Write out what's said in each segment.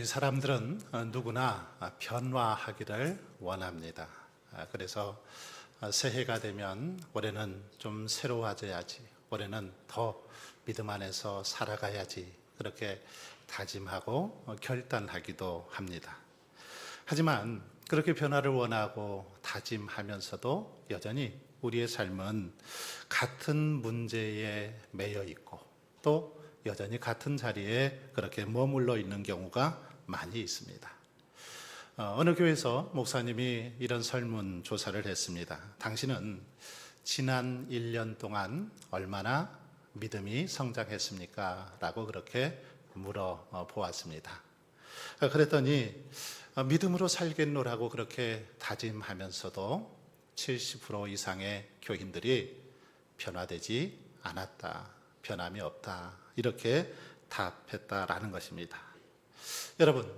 우리 사람들은 누구나 변화하기를 원합니다. 그래서 새해가 되면 올해는 좀 새로워져야지, 올해는 더 믿음 안에서 살아가야지, 그렇게 다짐하고 결단하기도 합니다. 하지만 그렇게 변화를 원하고 다짐하면서도 여전히 우리의 삶은 같은 문제에 매여 있고 또 여전히 같은 자리에 그렇게 머물러 있는 경우가 많이 있습니다. 어느 교회에서 목사님이 이런 설문 조사를 했습니다. 당신은 지난 1년 동안 얼마나 믿음이 성장했습니까? 라고 그렇게 물어보았습니다. 그랬더니 믿음으로 살겠노라고 그렇게 다짐하면서도 70% 이상의 교인들이 변화되지 않았다, 변함이 없다, 이렇게 답했다라는 것입니다. 여러분,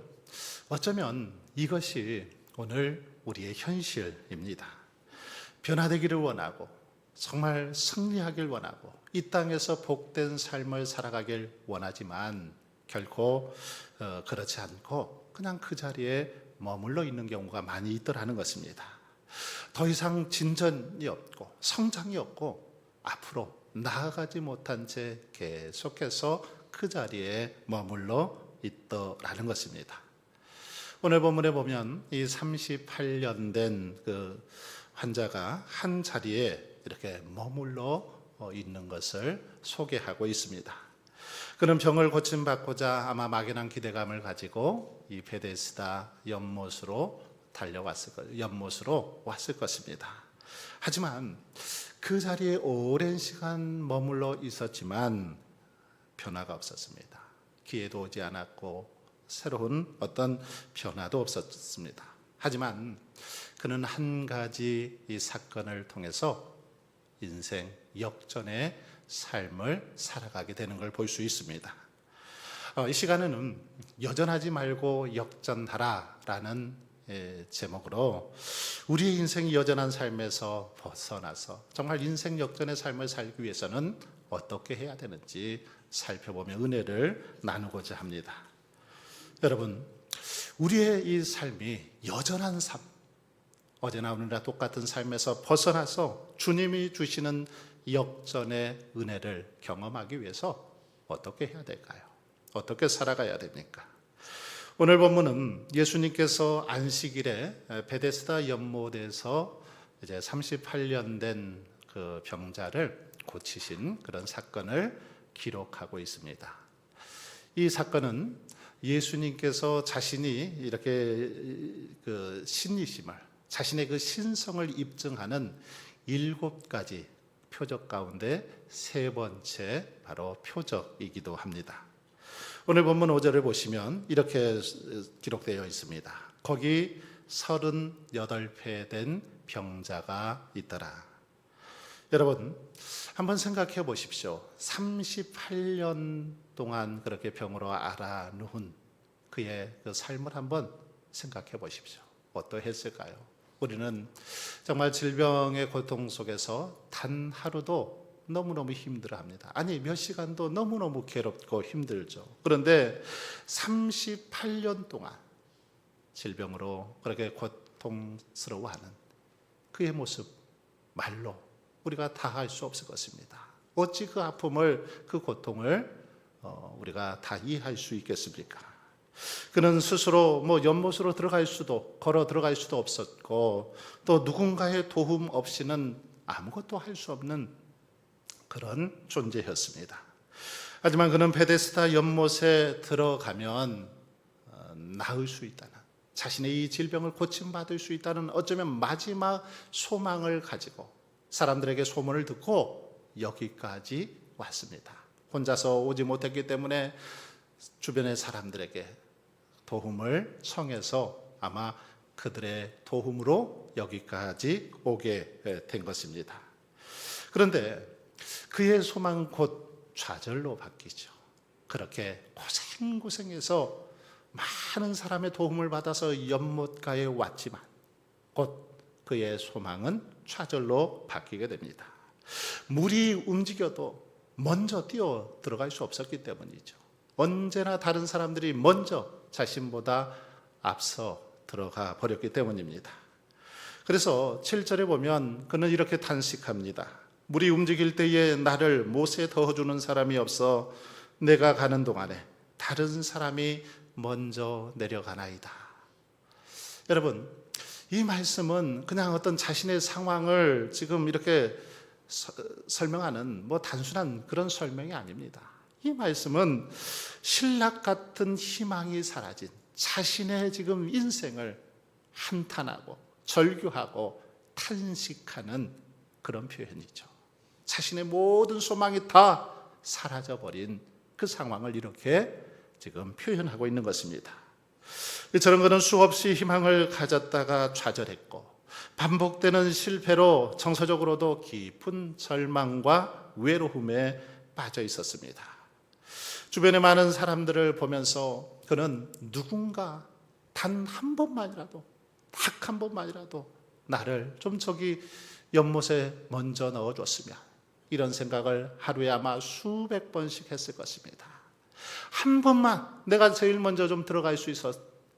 어쩌면 이것이 오늘 우리의 현실입니다. 변화되기를 원하고 정말 승리하길 원하고 이 땅에서 복된 삶을 살아가길 원하지만 결코 그렇지 않고 그냥 그 자리에 머물러 있는 경우가 많이 있더라는 것입니다. 더 이상 진전이 없고 성장이 없고 앞으로 나아가지 못한 채 계속해서 그 자리에 머물러 있더라는 것입니다. 오늘 본문에 보면 이 38년 된 그 환자가 한 자리에 이렇게 머물러 있는 것을 소개하고 있습니다. 그는 병을 고침받고자 아마 막연한 기대감을 가지고 이 베데스다 연못으로 연못으로 왔을 것입니다. 하지만 그 자리에 오랜 시간 머물러 있었지만 변화가 없었습니다. 기회도 오지 않았고 새로운 어떤 변화도 없었습니다. 하지만 그는 한 가지 이 사건을 통해서 인생 역전의 삶을 살아가게 되는 걸 볼 수 있습니다. 이 시간에는 여전하지 말고 역전하라라는 제목으로 우리의 인생이 여전한 삶에서 벗어나서 정말 인생 역전의 삶을 살기 위해서는 어떻게 해야 되는지 살펴보며 은혜를 나누고자 합니다. 여러분, 우리의 이 삶이 여전한 삶, 어제나 오늘이나 똑같은 삶에서 벗어나서 주님이 주시는 역전의 은혜를 경험하기 위해서 어떻게 해야 될까요? 어떻게 살아가야 됩니까? 오늘 본문은 예수님께서 안식일에 베데스다 연못에서 이제 38년 된 그 병자를 고치신 그런 사건을 기록하고 있습니다. 이 사건은 예수님께서 자신이 이렇게 그 신이심을, 자신의 그 신성을 입증하는 7가지 표적 가운데 세 번째 바로 표적이기도 합니다. 오늘 본문 5절을 보시면 이렇게 기록되어 있습니다. 거기 38배 된 병자가 있더라. 여러분, 한번 생각해 보십시오. 38년 동안 그렇게 병으로 앓아누운 그의 그 삶을 한번 생각해 보십시오. 어떠했을까요? 우리는 정말 질병의 고통 속에서 단 하루도 너무너무 힘들어합니다. 아니, 몇 시간도 너무너무 괴롭고 힘들죠. 그런데 38년 동안 질병으로 그렇게 고통스러워하는 그의 모습, 말로 우리가 다 할 수 없을 것입니다. 어찌 그 아픔을, 그 고통을 우리가 다 이해할 수 있겠습니까? 그는 스스로 연못으로 걸어 들어갈 수도 없었고 또 누군가의 도움 없이는 아무것도 할 수 없는 그런 존재였습니다. 하지만 그는 베데스다 연못에 들어가면 나을 수 있다는, 자신의 이 질병을 고침받을 수 있다는 어쩌면 마지막 소망을 가지고 사람들에게 소문을 듣고 여기까지 왔습니다. 혼자서 오지 못했기 때문에 주변의 사람들에게 도움을 청해서 아마 그들의 도움으로 여기까지 오게 된 것입니다. 그런데 그의 소망은 곧 좌절로 바뀌죠. 그렇게 고생해서 많은 사람의 도움을 받아서 연못가에 왔지만 곧 그의 소망은 좌절로 바뀌게 됩니다. 물이 움직여도 먼저 뛰어 들어갈 수 없었기 때문이죠. 언제나 다른 사람들이 먼저 자신보다 앞서 들어가 버렸기 때문입니다. 그래서 7절에 보면 그는 이렇게 탄식합니다. 물이 움직일 때에 나를 못에 넣어주는 사람이 없어 내가 가는 동안에 다른 사람이 먼저 내려가나이다. 여러분, 이 말씀은 그냥 어떤 자신의 상황을 지금 이렇게 설명하는 단순한 그런 설명이 아닙니다. 이 말씀은 신락 같은 희망이 사라진 자신의 지금 인생을 한탄하고 절규하고 탄식하는 그런 표현이죠. 자신의 모든 소망이 다 사라져버린 그 상황을 이렇게 지금 표현하고 있는 것입니다. 저런 것은 수없이 희망을 가졌다가 좌절했고 반복되는 실패로 정서적으로도 깊은 절망과 외로움에 빠져 있었습니다. 주변의 많은 사람들을 보면서 그는 누군가 단 한 번만이라도, 딱 한 번만이라도 나를 좀 저기 연못에 먼저 넣어줬으면, 이런 생각을 하루에 아마 수백 번씩 했을 것입니다. 한 번만 내가 제일 먼저 좀 들어갈 수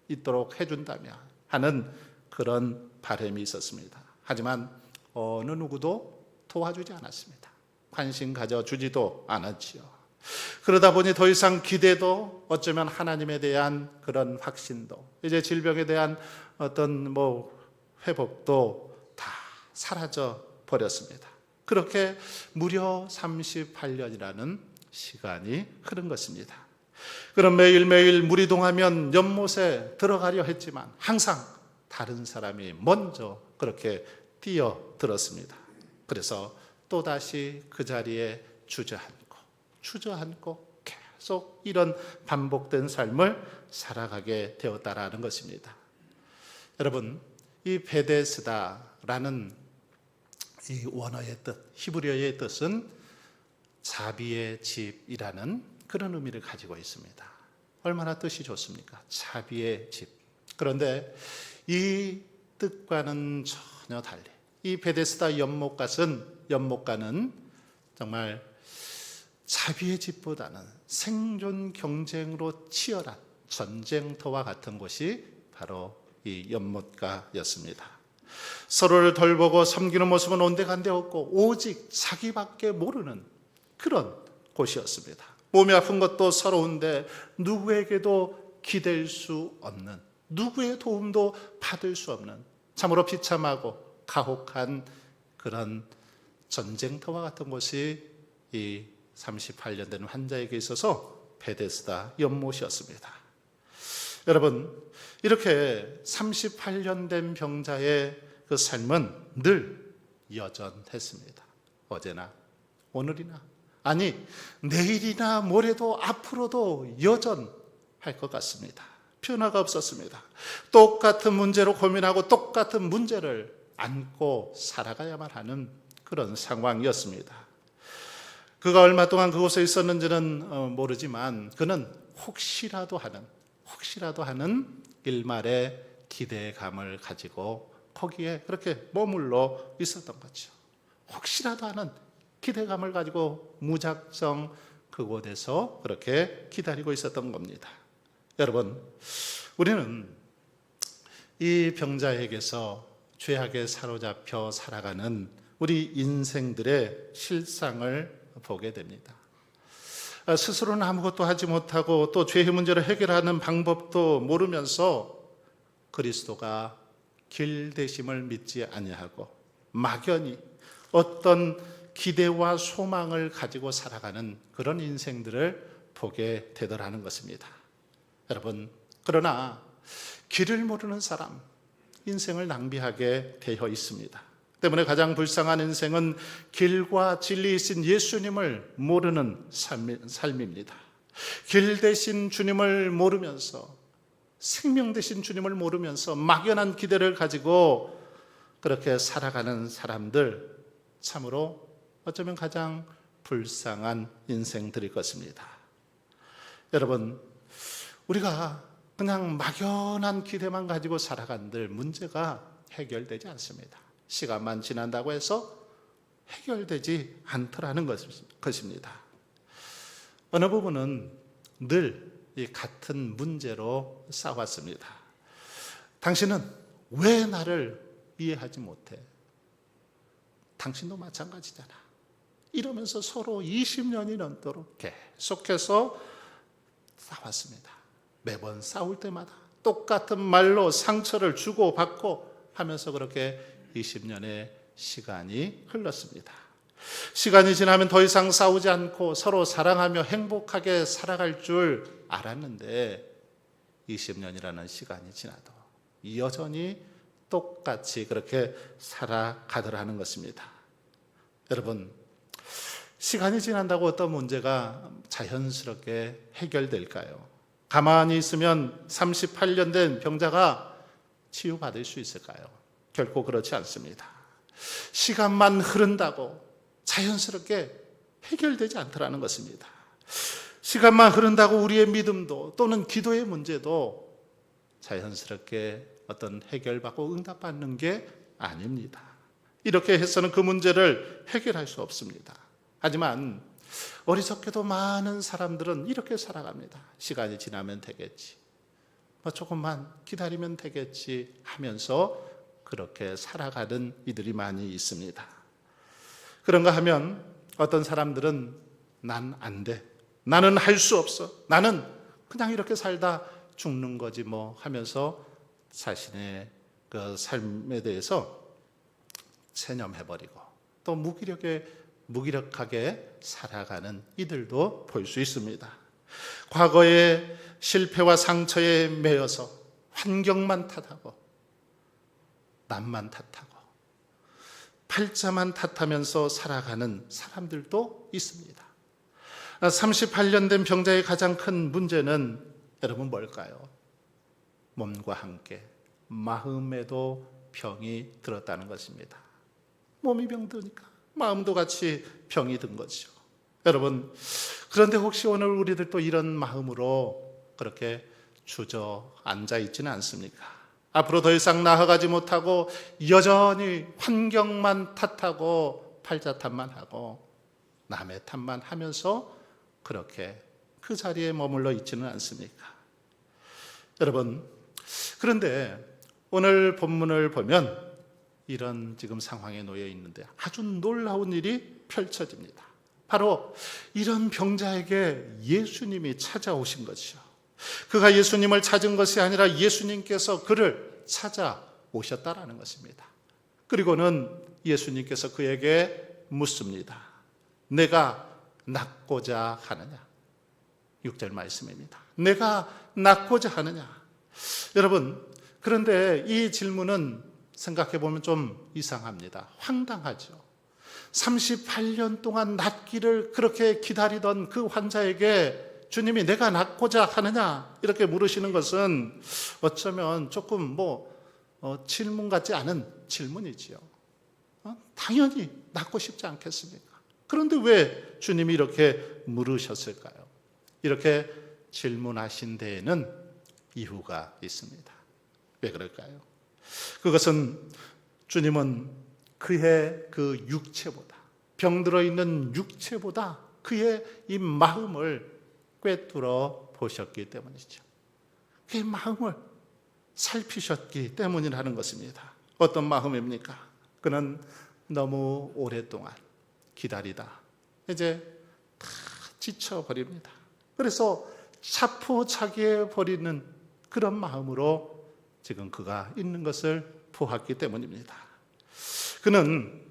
있도록 해준다면 하는 그런 바람이 있었습니다. 하지만 어느 누구도 도와주지 않았습니다. 관심 가져주지도 않았지요. 그러다 보니 더 이상 기대도, 어쩌면 하나님에 대한 그런 확신도, 이제 질병에 대한 어떤 회복도 다 사라져 버렸습니다. 그렇게 무려 38년이라는 시간이 흐른 것입니다. 그럼 매일매일 물이 동하면 연못에 들어가려 했지만 항상 다른 사람이 먼저 그렇게 뛰어들었습니다. 그래서 또다시 그 자리에 주저앉고 계속 이런 반복된 삶을 살아가게 되었다라는 것입니다. 여러분, 이 베데스다라는 이 원어의 뜻, 히브리어의 뜻은 자비의 집이라는 그런 의미를 가지고 있습니다. 얼마나 뜻이 좋습니까? 자비의 집. 그런데 이 뜻과는 전혀 달리 이 베데스다 연못가는 정말 자비의 집보다는 생존 경쟁으로 치열한 전쟁터와 같은 곳이 바로 이 연못가였습니다. 서로를 돌보고 섬기는 모습은 온데간데 없고 오직 자기밖에 모르는 그런 곳이었습니다. 몸이 아픈 것도 서러운데 누구에게도 기댈 수 없는, 누구의 도움도 받을 수 없는 참으로 비참하고 가혹한 그런 전쟁터와 같은 곳이 이 38년 된 환자에게 있어서 베데스다 연못이었습니다. 여러분, 이렇게 38년 된 병자의 그 삶은 늘 여전했습니다. 어제나 오늘이나, 아니 내일이나 모레도 앞으로도 여전할 것 같습니다. 변화가 없었습니다. 똑같은 문제로 고민하고 똑같은 문제를 안고 살아가야만 하는 그런 상황이었습니다. 그가 얼마 동안 그곳에 있었는지는 모르지만 그는 혹시라도 하는 일말의 기대감을 가지고 거기에 그렇게 머물러 있었던 거죠. 혹시라도 하는 기대감을 가지고 무작정 그곳에서 그렇게 기다리고 있었던 겁니다. 여러분, 우리는 이 병자에게서 죄악에 사로잡혀 살아가는 우리 인생들의 실상을 보게 됩니다. 스스로는 아무것도 하지 못하고 또 죄의 문제를 해결하는 방법도 모르면서 그리스도가 길 되심을 믿지 아니하고 막연히 어떤 기대와 소망을 가지고 살아가는 그런 인생들을 보게 되더라는 것입니다. 여러분, 그러나 길을 모르는 사람, 인생을 낭비하게 되어 있습니다. 때문에 가장 불쌍한 인생은 길과 진리이신 예수님을 모르는 삶입니다. 길 대신 주님을 모르면서, 생명 대신 주님을 모르면서 막연한 기대를 가지고 그렇게 살아가는 사람들, 참으로 어쩌면 가장 불쌍한 인생들일 것입니다. 여러분, 우리가 그냥 막연한 기대만 가지고 살아간들 문제가 해결되지 않습니다. 시간만 지난다고 해서 해결되지 않더라는 것입니다. 어느 부분은 늘 이 같은 문제로 싸웠습니다. 당신은 왜 나를 이해하지 못해? 당신도 마찬가지잖아. 이러면서 서로 20년이 넘도록 계속해서 싸웠습니다. 매번 싸울 때마다 똑같은 말로 상처를 주고받고 하면서 그렇게 20년의 시간이 흘렀습니다. 시간이 지나면 더 이상 싸우지 않고 서로 사랑하며 행복하게 살아갈 줄 알았는데 20년이라는 시간이 지나도 여전히 똑같이 그렇게 살아가더라는 것입니다. 여러분, 시간이 지난다고 어떤 문제가 자연스럽게 해결될까요? 가만히 있으면 38년 된 병자가 치유받을 수 있을까요? 결코 그렇지 않습니다. 시간만 흐른다고 자연스럽게 해결되지 않더라는 것입니다. 시간만 흐른다고 우리의 믿음도 또는 기도의 문제도 자연스럽게 어떤 해결받고 응답받는 게 아닙니다. 이렇게 해서는 그 문제를 해결할 수 없습니다. 하지만 어리석게도 많은 사람들은 이렇게 살아갑니다. 시간이 지나면 되겠지, 조금만 기다리면 되겠지 하면서 그렇게 살아가는 이들이 많이 있습니다. 그런가 하면 어떤 사람들은 난 안 돼, 나는 할 수 없어, 나는 그냥 이렇게 살다 죽는 거지 뭐 하면서 자신의 그 삶에 대해서 체념해버리고 또 무기력하게 살아가는 이들도 볼 수 있습니다. 과거의 실패와 상처에 매여서 환경만 탓하고 남만 탓하고 팔자만 탓하면서 살아가는 사람들도 있습니다. 38년 된 병자의 가장 큰 문제는 여러분 뭘까요? 몸과 함께 마음에도 병이 들었다는 것입니다. 몸이 병드니까 마음도 같이 병이 든 거죠. 여러분, 그런데 혹시 오늘 우리들도 이런 마음으로 그렇게 주저앉아 있지는 않습니까? 앞으로 더 이상 나아가지 못하고 여전히 환경만 탓하고 팔자 탓만 하고 남의 탓만 하면서 그렇게 그 자리에 머물러 있지는 않습니까? 여러분, 그런데 오늘 본문을 보면 이런 지금 상황에 놓여 있는데 아주 놀라운 일이 펼쳐집니다. 바로 이런 병자에게 예수님이 찾아오신 것이죠. 그가 예수님을 찾은 것이 아니라 예수님께서 그를 찾아오셨다라는 것입니다. 그리고는 예수님께서 그에게 묻습니다. 내가 낫고자 하느냐? 6절 말씀입니다. 내가 낫고자 하느냐? 여러분, 그런데 이 질문은 생각해 보면 좀 이상합니다. 황당하죠. 38년 동안 낫기를 그렇게 기다리던 그 환자에게 주님이 내가 낫고자 하느냐 이렇게 물으시는 것은 어쩌면 조금 질문 같지 않은 질문이지요. 당연히 낫고 싶지 않겠습니까? 그런데 왜 주님이 이렇게 물으셨을까요? 이렇게 질문하신 데에는 이유가 있습니다. 왜 그럴까요? 그것은 주님은 그의 그 육체보다, 병들어 있는 육체보다 그의 이 마음을 꿰뚫어 보셨기 때문이죠. 그의 마음을 살피셨기 때문이라는 것입니다. 어떤 마음입니까? 그는 너무 오랫동안 기다리다 이제 다 지쳐버립니다. 그래서 자포자기해 버리는 그런 마음으로 지금 그가 있는 것을 보았기 때문입니다. 그는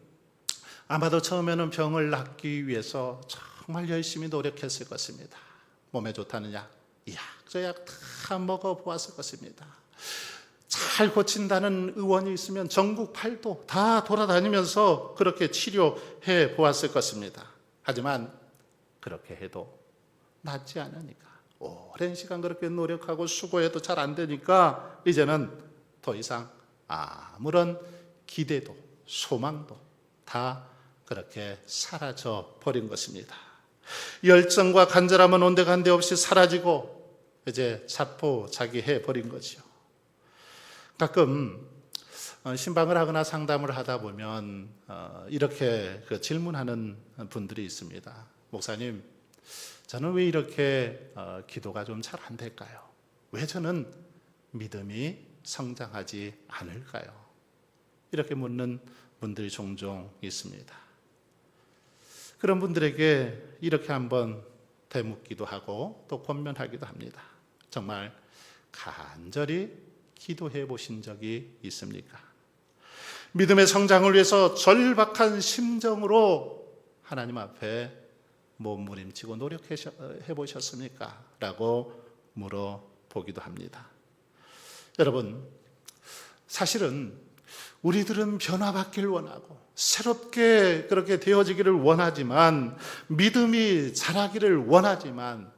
아마도 처음에는 병을 낫기 위해서 정말 열심히 노력했을 것입니다. 몸에 좋다느냐? 이 약, 저 약 다 먹어보았을 것입니다. 잘 고친다는 의원이 있으면 전국 팔도 다 돌아다니면서 그렇게 치료해 보았을 것입니다. 하지만 그렇게 해도 낫지 않으니까, 오랜 시간 그렇게 노력하고 수고해도 잘 안 되니까 이제는 더 이상 아무런 기대도 소망도 다 그렇게 사라져 버린 것입니다. 열정과 간절함은 온데간데 없이 사라지고 이제 자포자기해 버린 거죠. 가끔 신방을 하거나 상담을 하다 보면 이렇게 질문하는 분들이 있습니다. 목사님, 저는 왜 이렇게 기도가 좀 잘 안 될까요? 왜 저는 믿음이 성장하지 않을까요? 이렇게 묻는 분들이 종종 있습니다. 그런 분들에게 이렇게 한번 되묻기도 하고 또 권면하기도 합니다. 정말 간절히 기도해 보신 적이 있습니까? 믿음의 성장을 위해서 절박한 심정으로 하나님 앞에 몸부림치고 노력해 보셨습니까? 라고 물어보기도 합니다. 여러분, 사실은 우리들은 변화받기를 원하고 새롭게 그렇게 되어지기를 원하지만, 믿음이 자라기를 원하지만,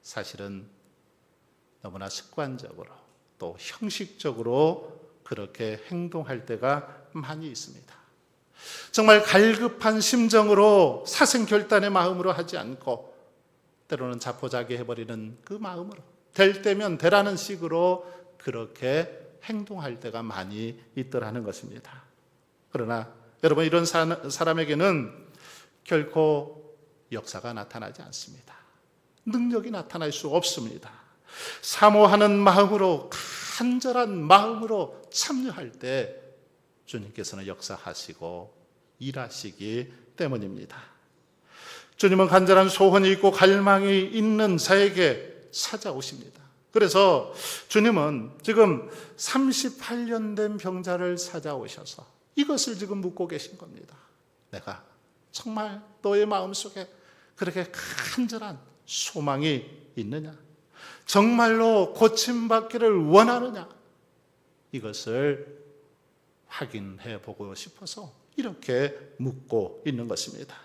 사실은 너무나 습관적으로 또 형식적으로 그렇게 행동할 때가 많이 있습니다. 정말 갈급한 심정으로 사생결단의 마음으로 하지 않고 때로는 자포자기해버리는 그 마음으로 될 때면 되라는 식으로 그렇게 행동할 때가 많이 있더라는 것입니다. 그러나 여러분, 이런 사람에게는 결코 역사가 나타나지 않습니다. 능력이 나타날 수 없습니다. 사모하는 마음으로, 간절한 마음으로 참여할 때 주님께서는 역사하시고 일하시기 때문입니다. 주님은 간절한 소원이 있고 갈망이 있는 자에게 찾아오십니다. 그래서 주님은 지금 38년 된 병자를 찾아오셔서 이것을 지금 묻고 계신 겁니다. 내가 정말 너의 마음속에 그렇게 간절한 소망이 있느냐? 정말로 고침받기를 원하느냐? 이것을 확인해 보고 싶어서 이렇게 묻고 있는 것입니다.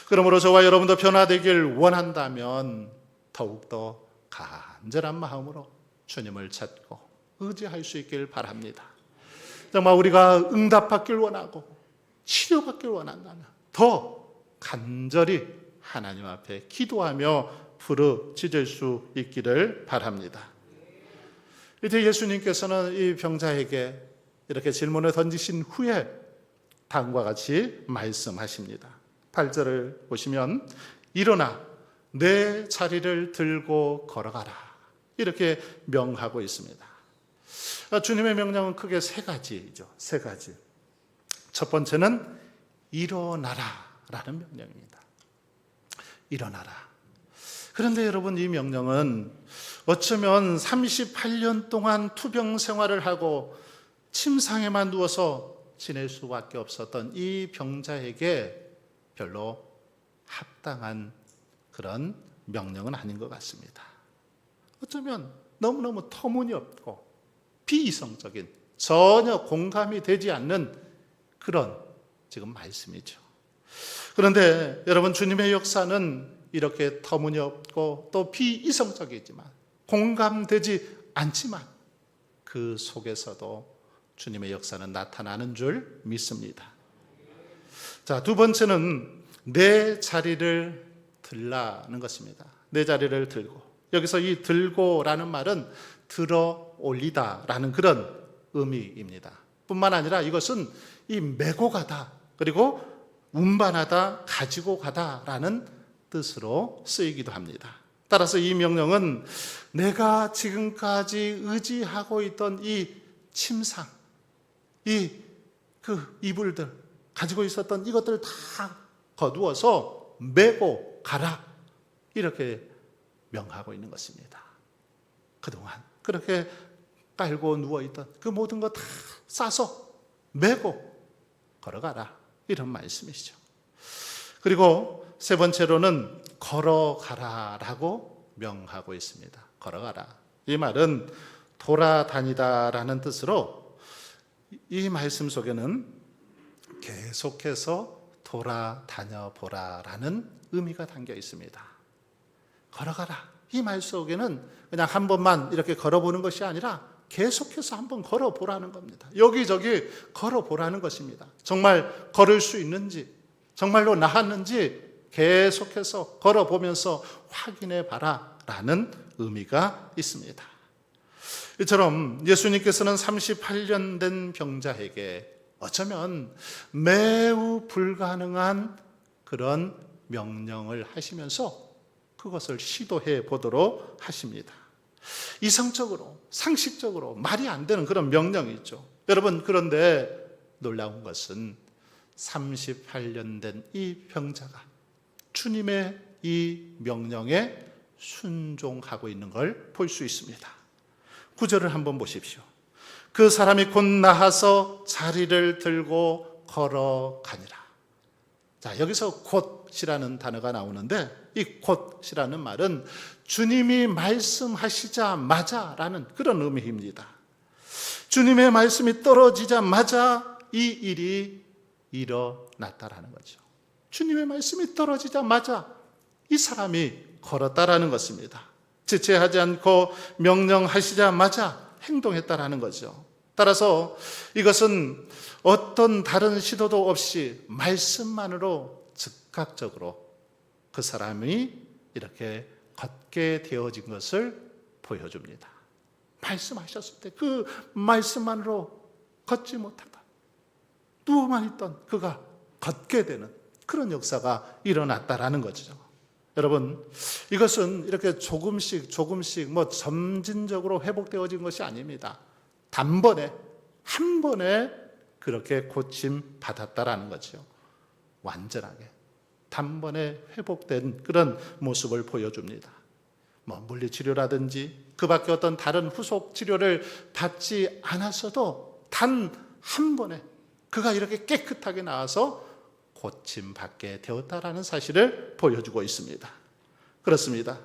그러므로 저와 여러분도 변화되길 원한다면 더욱더 간절한 마음으로 주님을 찾고 의지할 수 있길 바랍니다. 정말 우리가 응답받길 원하고 치료받길 원한다면 더 간절히 하나님 앞에 기도하며 부르짖을 수 있기를 바랍니다. 이때 예수님께서는 이 병자에게 이렇게 질문을 던지신 후에 다음과 같이 말씀하십니다. 8절을 보시면 일어나 내 자리를 들고 걸어가라, 이렇게 명하고 있습니다. 주님의 명령은 크게 세 가지죠. 세 가지. 첫 번째는 일어나라 라는 명령입니다. 일어나라. 그런데 여러분, 이 명령은 어쩌면 38년 동안 투병 생활을 하고 침상에만 누워서 지낼 수밖에 없었던 이 병자에게 별로 합당한 그런 명령은 아닌 것 같습니다. 어쩌면 너무너무 터무니없고 비이성적인, 전혀 공감이 되지 않는 그런 지금 말씀이죠. 그런데 여러분, 주님의 역사는 이렇게 터무니없고 또 비이성적이지만, 공감되지 않지만 그 속에서도 주님의 역사는 나타나는 줄 믿습니다. 자, 두 번째는 내 자리를 들라는 것입니다. 내 자리를 들고, 여기서 이 들고라는 말은 들어 올리다라는 그런 의미입니다. 뿐만 아니라 이것은 이 메고 가다, 그리고 운반하다, 가지고 가다라는 뜻으로 쓰이기도 합니다. 따라서 이 명령은 내가 지금까지 의지하고 있던 이 침상, 그 이불들, 가지고 있었던 이것들 다 거두어서 메고 가라, 이렇게 명하고 있는 것입니다. 그동안 그렇게 깔고 누워있던 그 모든 것 다 싸서 메고 걸어가라, 이런 말씀이시죠. 그리고 세 번째로는 걸어가라라고 명하고 있습니다. 걸어가라. 이 말은 돌아다니다라는 뜻으로 이 말씀 속에는 계속해서 돌아다녀 보라라는 의미가 담겨 있습니다. 걸어가라. 이 말 속에는 그냥 한 번만 이렇게 걸어보는 것이 아니라 계속해서 한번 걸어보라는 겁니다. 여기저기 걸어보라는 것입니다. 정말 걸을 수 있는지, 정말로 나았는지 계속해서 걸어보면서 확인해 봐라라는 의미가 있습니다. 이처럼 예수님께서는 38년 된 병자에게 어쩌면 매우 불가능한 그런 명령을 하시면서 그것을 시도해 보도록 하십니다. 이성적으로, 상식적으로 말이 안 되는 그런 명령이죠. 여러분, 그런데 놀라운 것은 38년 된 이 병자가 주님의 이 명령에 순종하고 있는 걸 볼 수 있습니다. 9절을 한번 보십시오. 그 사람이 곧 나아서 자리를 들고 걸어가니라. 자, 여기서 곧이라는 단어가 나오는데 이 곧이라는 말은 주님이 말씀하시자마자 라는 그런 의미입니다. 주님의 말씀이 떨어지자마자 이 일이 일어났다라는 거죠. 주님의 말씀이 떨어지자마자 이 사람이 걸었다라는 것입니다. 지체하지 않고 명령하시자마자 행동했다라는 거죠. 따라서 이것은 어떤 다른 시도도 없이 말씀만으로 즉각적으로 그 사람이 이렇게 걷게 되어진 것을 보여줍니다. 말씀하셨을 때 그 말씀만으로 걷지 못하다 누워만 있던 그가 걷게 되는 그런 역사가 일어났다라는 거죠. 여러분, 이것은 이렇게 조금씩 점진적으로 회복되어진 것이 아닙니다. 단번에 한 번에 그렇게 고침 받았다라는 거죠. 완전하게 단번에 회복된 그런 모습을 보여줍니다. 물리치료라든지 그 밖에 어떤 다른 후속 치료를 받지 않았어도 단 한 번에 그가 이렇게 깨끗하게 나와서 고침받게 되었다라는 사실을 보여주고 있습니다. 그렇습니다.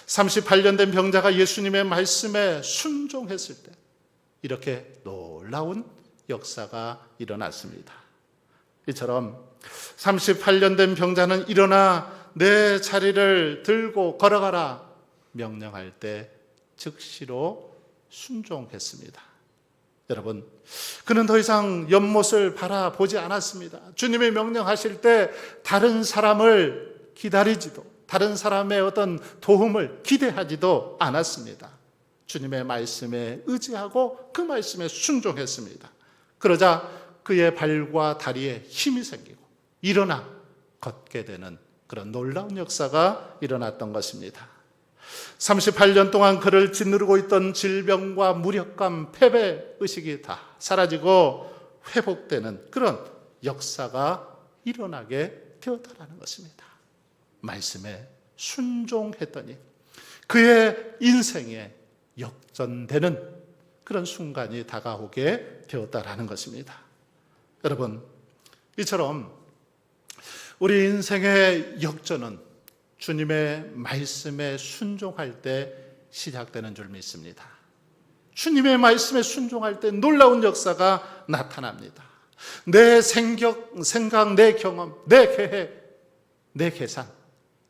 38년 된 병자가 예수님의 말씀에 순종했을 때 이렇게 놀라운 역사가 일어났습니다. 이처럼 38년 된 병자는 일어나 내 자리를 들고 걸어가라 명령할 때 즉시로 순종했습니다. 여러분, 그는 더 이상 연못을 바라보지 않았습니다. 주님이 명령하실 때 다른 사람을 기다리지도 다른 사람의 어떤 도움을 기대하지도 않았습니다. 주님의 말씀에 의지하고 그 말씀에 순종했습니다. 그러자 그의 발과 다리에 힘이 생기고 일어나 걷게 되는 그런 놀라운 역사가 일어났던 것입니다. 38년 동안 그를 짓누르고 있던 질병과 무력감, 패배의식이 다 사라지고 회복되는 그런 역사가 일어나게 되었다는 것입니다. 말씀에 순종했더니 그의 인생에 역전되는 그런 순간이 다가오게 되었다는 것입니다. 여러분, 이처럼 우리 인생의 역전은 주님의 말씀에 순종할 때 시작되는 줄 믿습니다. 주님의 말씀에 순종할 때 놀라운 역사가 나타납니다. 내 생각, 내 경험, 내 계획, 내 계산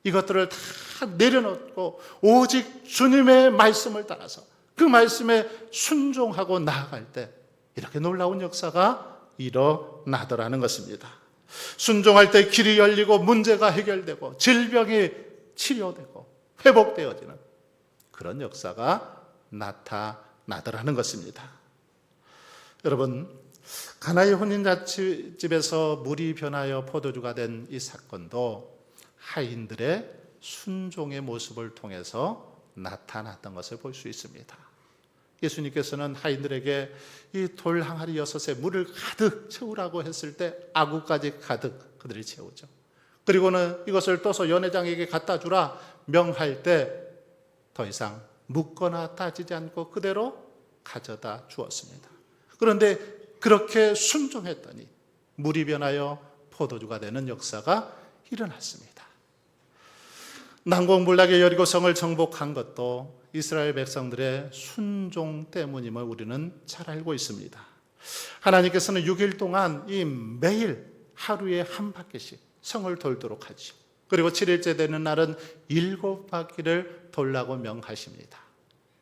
이것들을 다 내려놓고 오직 주님의 말씀을 따라서 그 말씀에 순종하고 나아갈 때 이렇게 놀라운 역사가 일어나더라는 것입니다. 순종할 때 길이 열리고 문제가 해결되고 질병이 치료되고 회복되어지는 그런 역사가 나타나더라는 것입니다. 여러분, 가나의 혼인잔치집에서 물이 변하여 포도주가 된 이 사건도 하인들의 순종의 모습을 통해서 나타났던 것을 볼 수 있습니다. 예수님께서는 하인들에게 이 돌 항아리 6에 물을 가득 채우라고 했을 때 아구까지 가득 그들이 채우죠. 그리고는 이것을 떠서 연회장에게 갖다 주라 명할 때 더 이상 묻거나 따지지 않고 그대로 가져다 주었습니다. 그런데 그렇게 순종했더니 물이 변하여 포도주가 되는 역사가 일어났습니다. 난공불락의 여리고성을 정복한 것도 이스라엘 백성들의 순종 때문임을 우리는 잘 알고 있습니다. 하나님께서는 6일 동안 이 매일 하루에 한 바퀴씩 성을 돌도록 하죠. 그리고 7일째 되는 날은 7바퀴를 돌라고 명하십니다.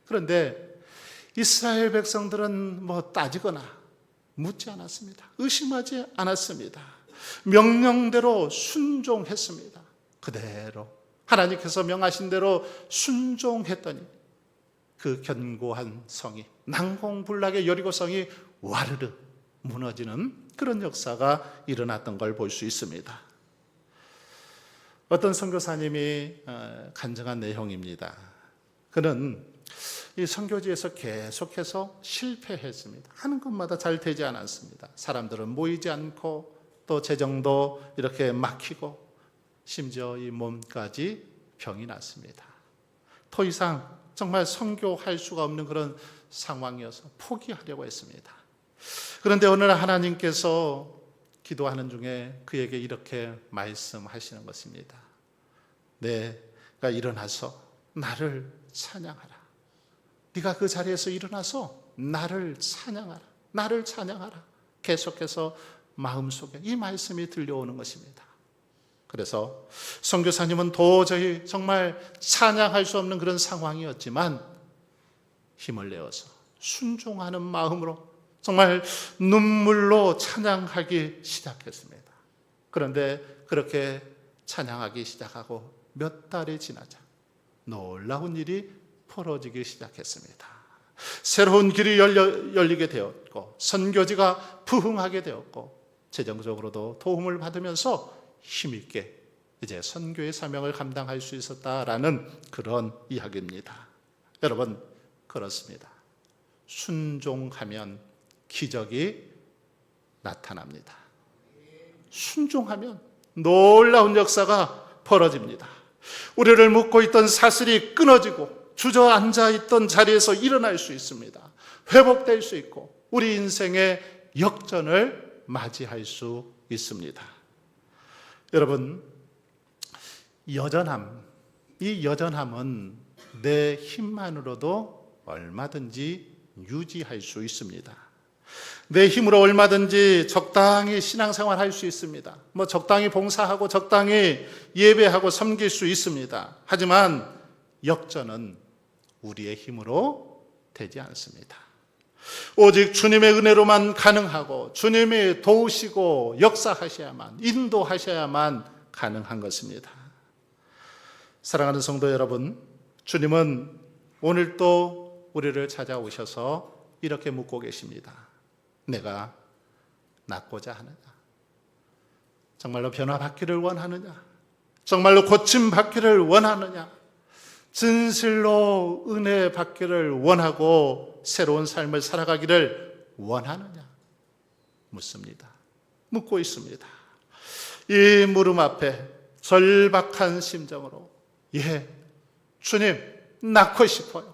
그런데 이스라엘 백성들은 따지거나 묻지 않았습니다. 의심하지 않았습니다. 명령대로 순종했습니다. 그대로 하나님께서 명하신 대로 순종했더니 그 견고한 성이 난공불락의 여리고성이 와르르 무너지는 그런 역사가 일어났던 걸 볼 수 있습니다. 어떤 선교사님이 간증한 내용입니다. 그는 이 선교지에서 계속해서 실패했습니다. 하는 것마다 잘 되지 않았습니다. 사람들은 모이지 않고 또 재정도 이렇게 막히고 심지어 이 몸까지 병이 났습니다. 더 이상 정말 선교할 수가 없는 그런 상황이어서 포기하려고 했습니다. 그런데 어느 날 하나님께서 기도하는 중에 그에게 이렇게 말씀하시는 것입니다. 내가 일어나서 나를 찬양하라. 네가 그 자리에서 일어나서 나를 찬양하라. 나를 찬양하라. 계속해서 마음속에 이 말씀이 들려오는 것입니다. 그래서 선교사님은 도저히 정말 찬양할 수 없는 그런 상황이었지만 힘을 내어서 순종하는 마음으로 정말 눈물로 찬양하기 시작했습니다. 그런데 그렇게 찬양하기 시작하고 몇 달이 지나자 놀라운 일이 벌어지기 시작했습니다. 새로운 길이 열리게 되었고 선교지가 부흥하게 되었고 재정적으로도 도움을 받으면서 힘있게 이제 선교의 사명을 감당할 수 있었다라는 그런 이야기입니다. 여러분, 그렇습니다. 순종하면 기적이 나타납니다. 순종하면 놀라운 역사가 벌어집니다. 우리를 묶고 있던 사슬이 끊어지고 주저앉아 있던 자리에서 일어날 수 있습니다. 회복될 수 있고 우리 인생의 역전을 맞이할 수 있습니다. 여러분, 이 여전함은 내 힘만으로도 얼마든지 유지할 수 있습니다. 내 힘으로 얼마든지 적당히 신앙생활 할 수 있습니다. 적당히 봉사하고 적당히 예배하고 섬길 수 있습니다. 하지만 역전은 우리의 힘으로 되지 않습니다. 오직 주님의 은혜로만 가능하고 주님이 도우시고 역사하셔야만, 인도하셔야만 가능한 것입니다. 사랑하는 성도 여러분, 주님은 오늘도 우리를 찾아오셔서 이렇게 묻고 계십니다. 내가 낫고자 하느냐? 정말로 변화받기를 원하느냐? 정말로 고침받기를 원하느냐? 진실로 은혜 받기를 원하고 새로운 삶을 살아가기를 원하느냐? 묻습니다. 묻고 있습니다. 이 물음 앞에 절박한 심정으로 주님, 낫고 싶어요.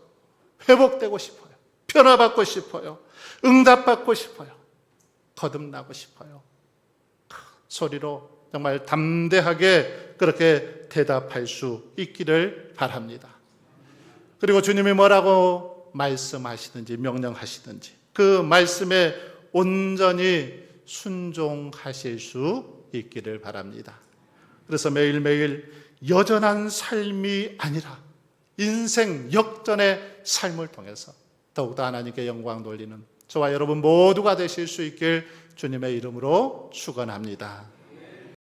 회복되고 싶어요. 변화받고 싶어요. 응답받고 싶어요. 거듭나고 싶어요. 큰 소리로 정말 담대하게 그렇게 대답할 수 있기를 바랍니다. 그리고 주님이 뭐라고 말씀하시든지 명령하시든지 그 말씀에 온전히 순종하실 수 있기를 바랍니다. 그래서 매일매일 여전한 삶이 아니라 인생 역전의 삶을 통해서 더욱더 하나님께 영광 돌리는 저와 여러분 모두가 되실 수 있길 주님의 이름으로 축원합니다.